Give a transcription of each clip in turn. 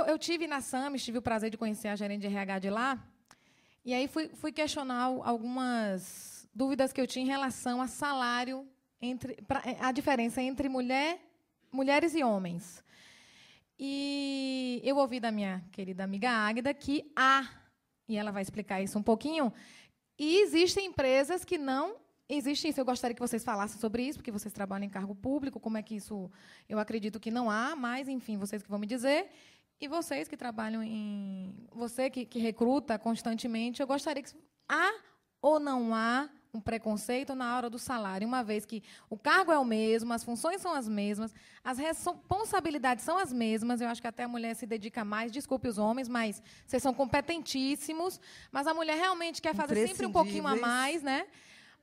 eu tive na Sames, tive o prazer de conhecer a gerente de RH de lá, e aí fui questionar algumas dúvidas que eu tinha em relação a salário, a diferença entre mulheres e homens. E eu ouvi da minha querida amiga Águida que e ela vai explicar isso um pouquinho, e existem empresas que não existem isso. Eu gostaria que vocês falassem sobre isso, porque vocês trabalham em cargo público, como é que isso... Eu acredito que não há, mas, enfim, vocês que vão me dizer. E vocês que trabalham você que recruta constantemente, eu gostaria que... Há ou não há um preconceito na hora do salário, uma vez que o cargo é o mesmo, as funções são as mesmas, as responsabilidades são as mesmas. Eu acho que até a mulher se dedica mais, desculpe os homens, mas vocês são competentíssimos, mas a mulher realmente quer fazer sempre um pouquinho a mais, né?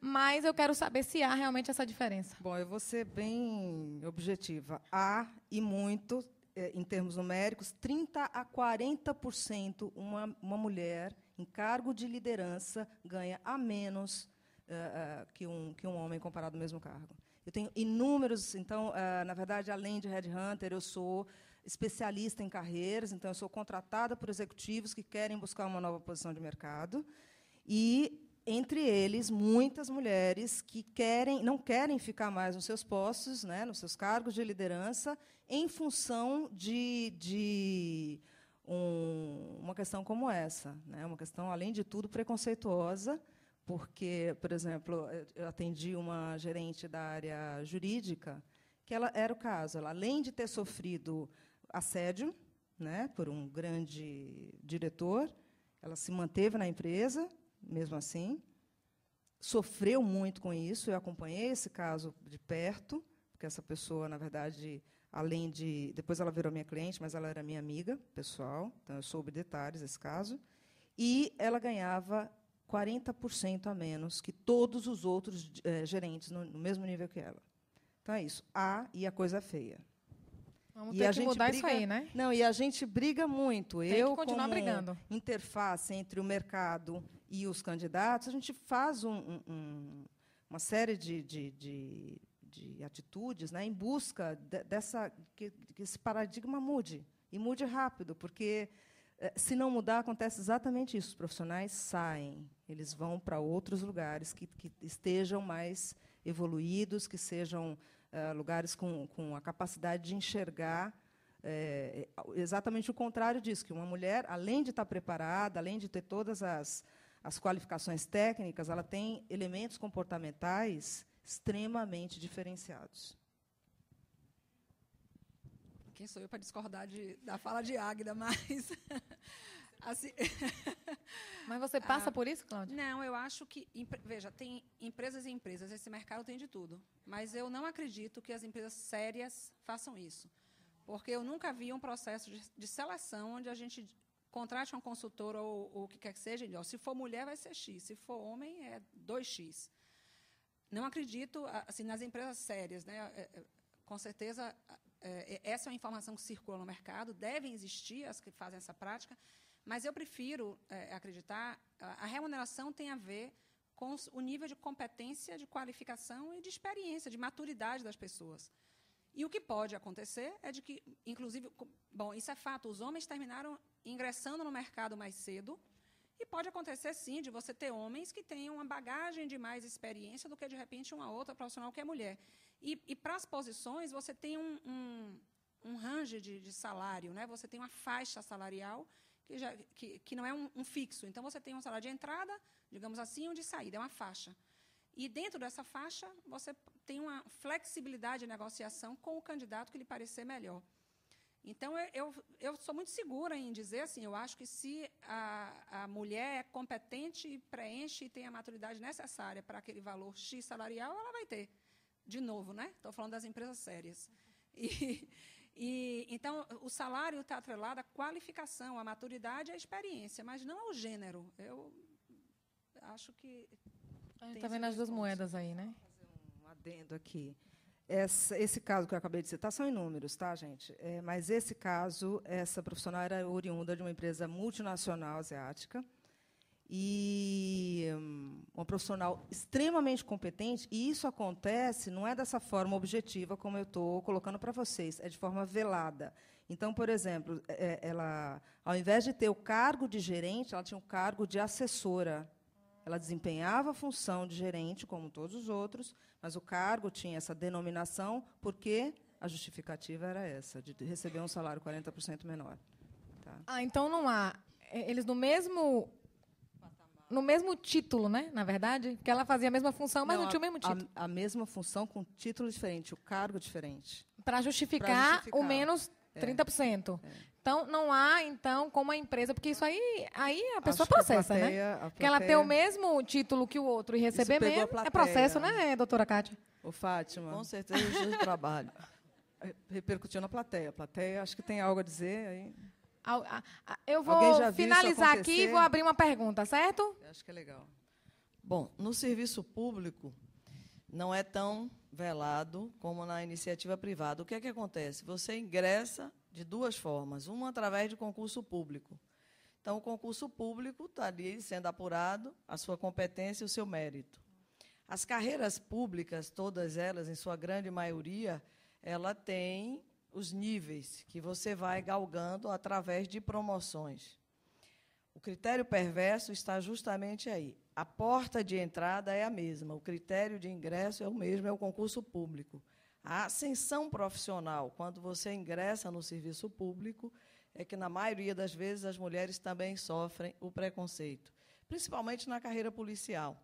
Mas eu quero saber se há realmente essa diferença. Bom, eu vou ser bem objetiva. Há, e muito, em termos numéricos, 30% a 40% uma mulher em cargo de liderança ganha a menos que um homem comparado ao mesmo cargo. Eu tenho inúmeros... Então, na verdade, além de headhunter, eu sou especialista em carreiras, então eu sou contratada por executivos que querem buscar uma nova posição de mercado, e, entre eles, muitas mulheres que não querem ficar mais nos seus postos, né, nos seus cargos de liderança, em função de uma questão como essa, né, uma questão, além de tudo, preconceituosa, porque, por exemplo, eu atendi uma gerente da área jurídica, que era o caso. Ela, além de ter sofrido assédio, né, por um grande diretor, ela se manteve na empresa, mesmo assim, sofreu muito com isso. Eu acompanhei esse caso de perto, porque essa pessoa, na verdade, além de... Depois ela virou minha cliente, mas ela era minha amiga pessoal, então eu soube detalhes desse caso. E ela ganhava 40% a menos que todos os outros gerentes no mesmo nível que ela. Então, é isso. E a coisa é feia. Vamos ter que mudar isso aí, né? Não, e a gente briga muito. Tem que continuar brigando. Interface entre o mercado e os candidatos, a gente faz uma série de atitudes, né, em busca que esse paradigma mude, e mude rápido, porque, se não mudar, acontece exatamente isso. Os profissionais saem, eles vão para outros lugares que estejam mais evoluídos, que sejam lugares com a capacidade de enxergar exatamente o contrário disso, que uma mulher, além de estar preparada, além de ter todas as qualificações técnicas, ela tem elementos comportamentais extremamente diferenciados. Quem sou eu para discordar da fala de Águida, mas... assim, mas você passa por isso, Cláudia? Não, eu acho que... Veja, tem empresas e empresas, esse mercado tem de tudo. Mas eu não acredito que as empresas sérias façam isso. Porque eu nunca vi um processo de seleção onde a gente contrate uma consultora ou o que quer que seja. Se for mulher, vai ser X. Se for homem, é 2X. Não acredito assim, nas empresas sérias, né? Com certeza, essa é uma informação que circula no mercado. Devem existir as que fazem essa prática. Mas eu prefiro acreditar a remuneração tem a ver com o nível de competência, de qualificação e de experiência, de maturidade das pessoas. E o que pode acontecer é de que, inclusive, bom, isso é fato, os homens terminaram ingressando no mercado mais cedo, e pode acontecer, sim, de você ter homens que tenham uma bagagem de mais experiência do que, de repente, uma outra profissional que é mulher. E para as posições, você tem um range de salário, né? Você tem uma faixa salarial que não é um fixo. Então, você tem um salário de entrada, digamos assim, um de saída, é uma faixa. E, dentro dessa faixa, você tem uma flexibilidade de negociação com o candidato que lhe parecer melhor. Então, eu sou muito segura em dizer assim, eu acho que se a mulher é competente e preenche e tem a maturidade necessária para aquele valor X salarial, ela vai ter. De novo, né? Estou falando das empresas sérias. Então, o salário está atrelado à qualificação, à maturidade e à experiência, mas não ao gênero. Eu acho que... A gente está vendo as duas moedas aí, né? Vou fazer um adendo aqui. Esse caso que eu acabei de citar são inúmeros, tá, gente? Mas esse caso, essa profissional era oriunda de uma empresa multinacional asiática, e uma profissional extremamente competente, e isso acontece, não é dessa forma objetiva, como eu estou colocando para vocês, é de forma velada. Então, por exemplo, ela, ao invés de ter o cargo de gerente, ela tinha o cargo de assessora. Ela desempenhava a função de gerente, como todos os outros, mas o cargo tinha essa denominação porque a justificativa era essa, de receber um salário 40% menor. Tá? Então não há. Eles no mesmo título, né? Na verdade, porque ela fazia a mesma função, mas não tinha o mesmo título. A mesma função com título diferente, o cargo diferente. Para justificar o menos 30%. Então, não há, então, como a empresa... Porque isso aí a pessoa processa, né? Porque ela ter o mesmo título que o outro e receber menos, é processo, né, doutora Kátia? Ô, Fátima. Com certeza, o de trabalho. Repercutiu na plateia. A plateia, acho que tem algo a dizer aí. Eu vou finalizar aqui e vou abrir uma pergunta, certo? Eu acho que é legal. Bom, no serviço público, não é tão velado como na iniciativa privada. O que é que acontece? Você ingressa de duas formas. Uma, através de concurso público. Então, o concurso público está ali sendo apurado a sua competência e o seu mérito. As carreiras públicas, todas elas, em sua grande maioria, ela tem os níveis que você vai galgando através de promoções. O critério perverso está justamente aí. A porta de entrada é a mesma, o critério de ingresso é o mesmo, é o concurso público. A ascensão profissional, quando você ingressa no serviço público, é que, na maioria das vezes, as mulheres também sofrem o preconceito, principalmente na carreira policial.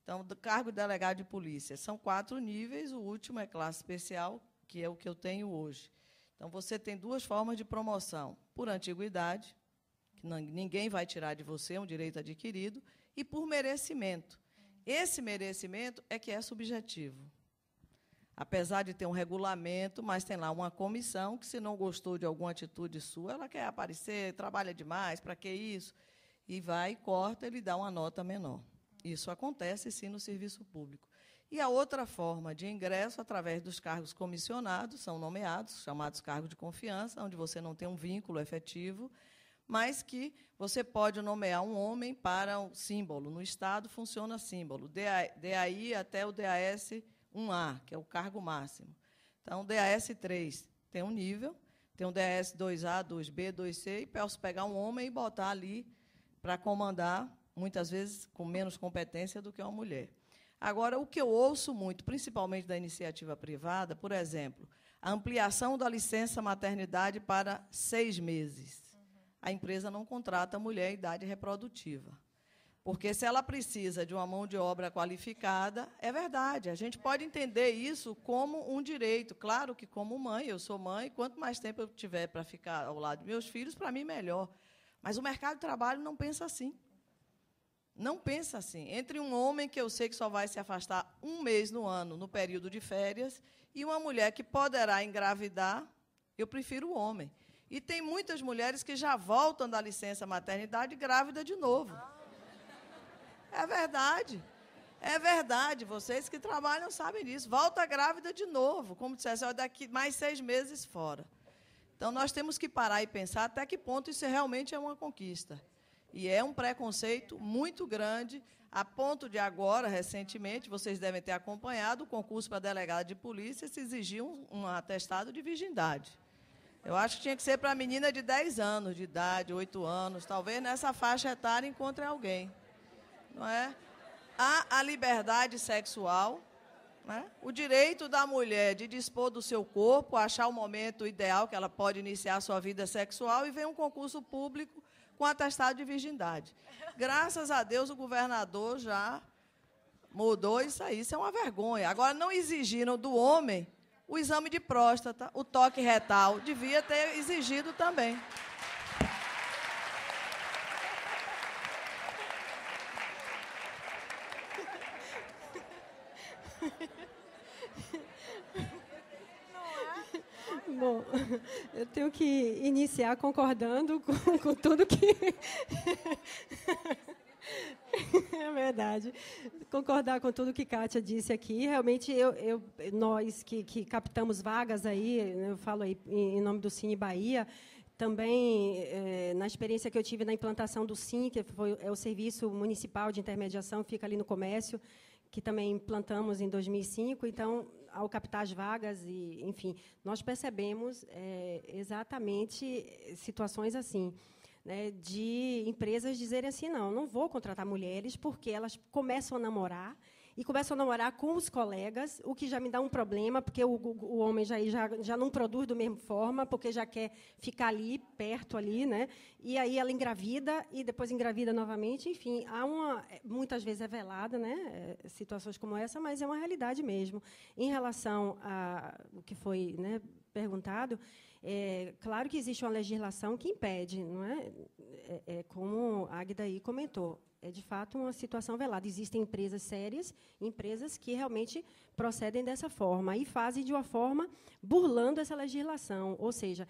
Então, do cargo de delegado de polícia, são 4 níveis, o último é classe especial, que é o que eu tenho hoje. Então, você tem 2 formas de promoção, por antiguidade, que ninguém vai tirar de você, é um direito adquirido, e por merecimento. Esse merecimento é que é subjetivo. Apesar de ter um regulamento, mas tem lá uma comissão que, se não gostou de alguma atitude sua, ela quer aparecer, trabalha demais, para que isso? E vai e corta, ele dá uma nota menor. Isso acontece, sim, no serviço público. E a outra forma de ingresso, através dos cargos comissionados, são nomeados, chamados cargos de confiança, onde você não tem um vínculo efetivo, mas que você pode nomear um homem para um símbolo. No Estado, funciona símbolo. DAI até o DAS 1A, que é o cargo máximo. Então, o DAS 3 tem um nível, tem um DAS 2A, 2B, 2C, e posso pegar um homem e botar ali para comandar, muitas vezes com menos competência do que uma mulher. Agora, o que eu ouço muito, principalmente da iniciativa privada, por exemplo, a ampliação da licença maternidade para 6 meses. A empresa não contrata a mulher em idade reprodutiva. Porque, se ela precisa de uma mão de obra qualificada, é verdade. A gente pode entender isso como um direito. Claro que, como mãe, eu sou mãe, quanto mais tempo eu tiver para ficar ao lado dos meus filhos, para mim, melhor. Mas o mercado de trabalho não pensa assim. Não pensa assim. Entre um homem que eu sei que só vai se afastar 1 mês no ano, no período de férias, e uma mulher que poderá engravidar, eu prefiro o homem. E tem muitas mulheres que já voltam da licença maternidade grávida de novo. É verdade. É verdade. Vocês que trabalham sabem disso. Volta grávida de novo. Como dissesse, daqui mais 6 meses fora. Então, nós temos que parar e pensar até que ponto isso realmente é uma conquista. E é um preconceito muito grande, a ponto de agora, recentemente, vocês devem ter acompanhado, o concurso para delegado de polícia se exigia um atestado de virgindade. Eu acho que tinha que ser para a menina de 10 anos de idade, 8 anos, talvez nessa faixa etária encontre alguém. Não é? Há a liberdade sexual, né? O direito da mulher de dispor do seu corpo, achar o momento ideal que ela pode iniciar a sua vida sexual, e vem um concurso público com atestado de virgindade. Graças a Deus, o governador já mudou isso aí. Isso é uma vergonha. Agora, não exigiram do homem o exame de próstata, o toque retal. Devia ter exigido também. Bom, eu tenho que iniciar concordando com tudo que... É verdade. Concordar com tudo que Kátia disse aqui. Realmente, nós que captamos vagas aí, eu falo aí em nome do Cine Bahia, Também, na experiência que eu tive na implantação do SIM, que é o Serviço Municipal de Intermediação, fica ali no comércio, que também implantamos em 2005. Então, ao captar as vagas, enfim, nós percebemos exatamente situações assim, né, de empresas dizerem assim, não vou contratar mulheres, porque elas começam a namorar, e começam a namorar com os colegas, o que já me dá um problema, porque o homem já não produz da mesma forma, porque já quer ficar ali, perto, ali, né? E aí ela engravida, e depois engravida novamente. Enfim, muitas vezes é velada, né, situações como essa, mas é uma realidade mesmo. Em relação ao que foi, né, perguntado, claro que existe uma legislação que impede, não é? Como a Águida aí comentou. É, de fato, uma situação velada. Existem empresas sérias, empresas que realmente procedem dessa forma e fazem de uma forma burlando essa legislação, ou seja,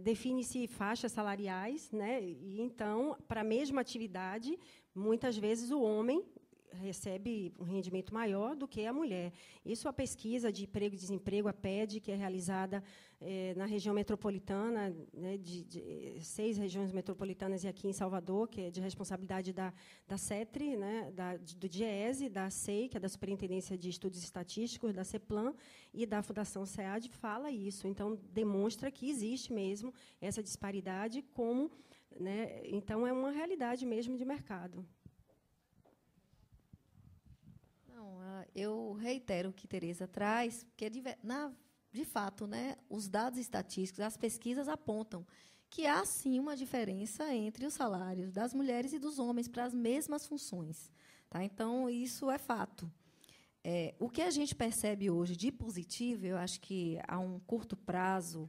define-se faixas salariais, né, e, então, para a mesma atividade, muitas vezes o homem recebe um rendimento maior do que a mulher. Isso a pesquisa de emprego e desemprego, a PED, que é realizada na região metropolitana, né, de 6 regiões metropolitanas e aqui em Salvador, que é de responsabilidade da CETRE, né, do DIEESE, da SEI, que é da Superintendência de Estudos Estatísticos, da CEPLAN, e da Fundação SEAD, fala isso. Então, demonstra que existe mesmo essa disparidade, como, né, então, é uma realidade mesmo de mercado. Eu reitero o que Tereza traz, porque, de fato, né, os dados estatísticos, as pesquisas apontam que há, sim, uma diferença entre os salários das mulheres e dos homens para as mesmas funções. Tá? Então, isso é fato. O que a gente percebe hoje de positivo, eu acho que, a um curto prazo,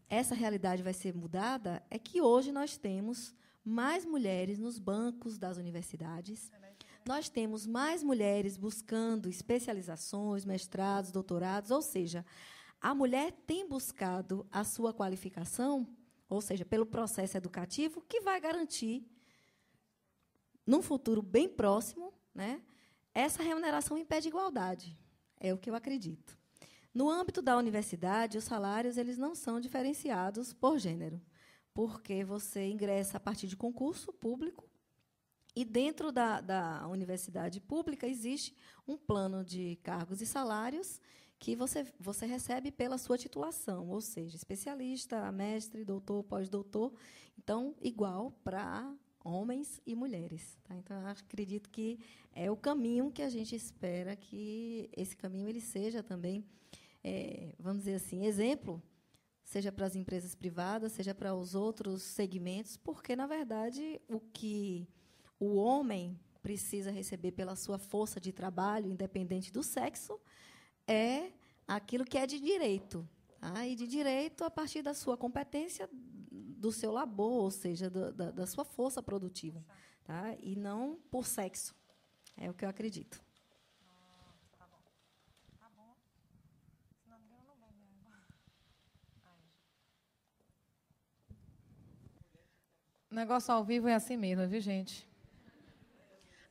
essa realidade vai ser mudada, é que hoje nós temos mais mulheres nos bancos das universidades. Nós temos mais mulheres buscando especializações, mestrados, doutorados, ou seja, a mulher tem buscado a sua qualificação, ou seja, pelo processo educativo, que vai garantir, num futuro bem próximo, né, essa remuneração em pé de igualdade. É o que eu acredito. No âmbito da universidade, os salários eles não são diferenciados por gênero, porque você ingressa a partir de concurso público, e, dentro da universidade pública, existe um plano de cargos e salários que você recebe pela sua titulação, ou seja, especialista, mestre, doutor, pós-doutor. Então, igual para homens e mulheres. Tá? Então, eu acredito que é o caminho que a gente espera que esse caminho ele seja também, vamos dizer assim, exemplo, seja para as empresas privadas, seja para os outros segmentos, porque, na verdade, o que o homem precisa receber pela sua força de trabalho, independente do sexo, é aquilo que é de direito. Tá? E de direito a partir da sua competência, do seu labor, ou seja, da sua força produtiva. Tá? E não por sexo. É o que eu acredito. Tá bom. Tá bom. Senão ninguém não bebe água. O negócio ao vivo é assim mesmo, viu, gente?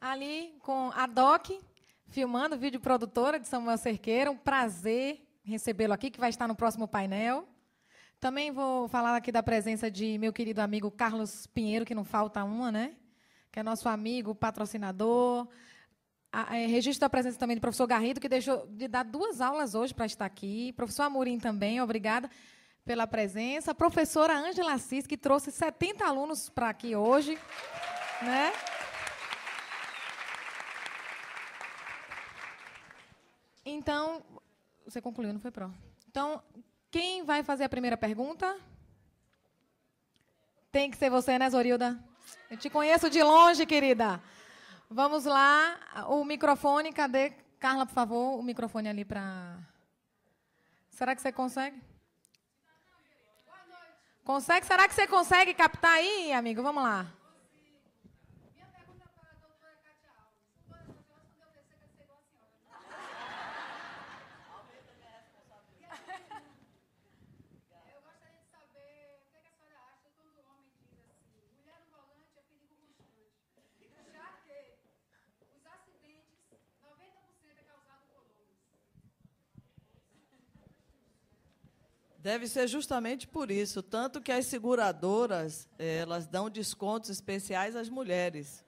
Ali com a DOC, filmando, videoprodutora de Samuel Cerqueira. Um prazer recebê-lo aqui, que vai estar no próximo painel. Também vou falar aqui da presença de meu querido amigo Carlos Pinheiro, que não falta uma, né? Que é nosso amigo, patrocinador. Registro da presença também do professor Garrido, que deixou de dar 2 aulas hoje para estar aqui. Professor Amorim também, obrigada pela presença. A professora Ângela Assis, que trouxe 70 alunos para aqui hoje, né? Então, você concluiu, não foi, Pro? Então, quem vai fazer a primeira pergunta? Tem que ser você, né, Zorilda? Eu te conheço de longe, querida. Vamos lá. O microfone, cadê? Carla, por favor, o microfone ali para... Será que você consegue? Consegue? Será que você consegue captar aí, amigo? Vamos lá. Deve ser justamente por isso, tanto que as seguradoras, elas dão descontos especiais às mulheres.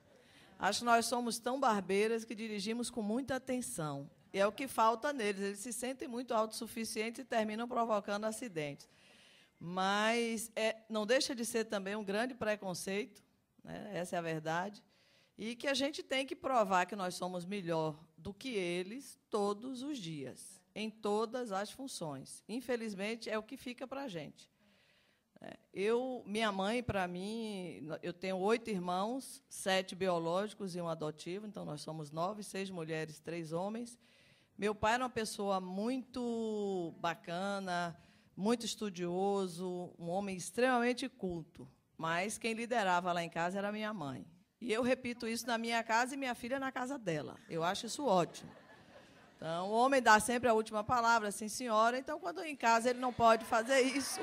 Acho que nós somos tão barbeiras que dirigimos com muita atenção. E é o que falta neles. Eles se sentem muito autossuficientes e terminam provocando acidentes. Mas não deixa de ser também um grande preconceito, né? Essa é a verdade, e que a gente tem que provar que nós somos melhor do que eles todos os dias, em todas as funções. Infelizmente, é o que fica para a gente. Minha mãe, para mim, eu tenho 8 irmãos, 7 biológicos e um adotivo, então nós somos 9, 6 mulheres, 3 homens. Meu pai era uma pessoa muito bacana, muito estudioso, um homem extremamente culto, mas quem liderava lá em casa era minha mãe. E eu repito isso na minha casa e minha filha na casa dela. Eu acho isso ótimo. Então, o homem dá sempre a última palavra, sim, senhora. Então, quando em casa ele não pode fazer isso...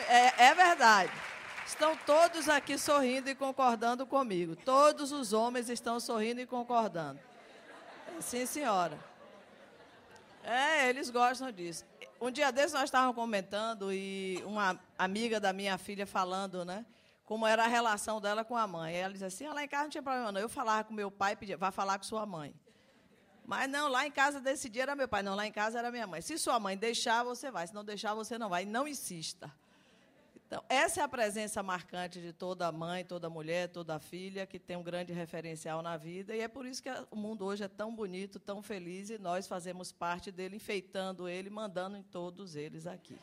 É verdade. Estão todos aqui sorrindo e concordando comigo. Todos os homens estão sorrindo e concordando. Sim, senhora. Eles gostam disso. Um dia desses nós estávamos comentando e uma amiga da minha filha falando, né, como era a relação dela com a mãe. Ela dizia assim, lá em casa não tinha problema não. Eu falava com meu pai, pedia, vá falar com sua mãe. Mas não, lá em casa desse dia era meu pai. Não, lá em casa era minha mãe. Se sua mãe deixar, você vai. Se não deixar, você não vai. Não insista. Então, essa é a presença marcante de toda mãe, toda mulher, toda filha, que tem um grande referencial na vida. E é por isso que o mundo hoje é tão bonito, tão feliz, e nós fazemos parte dele, enfeitando ele, mandando em todos eles aqui.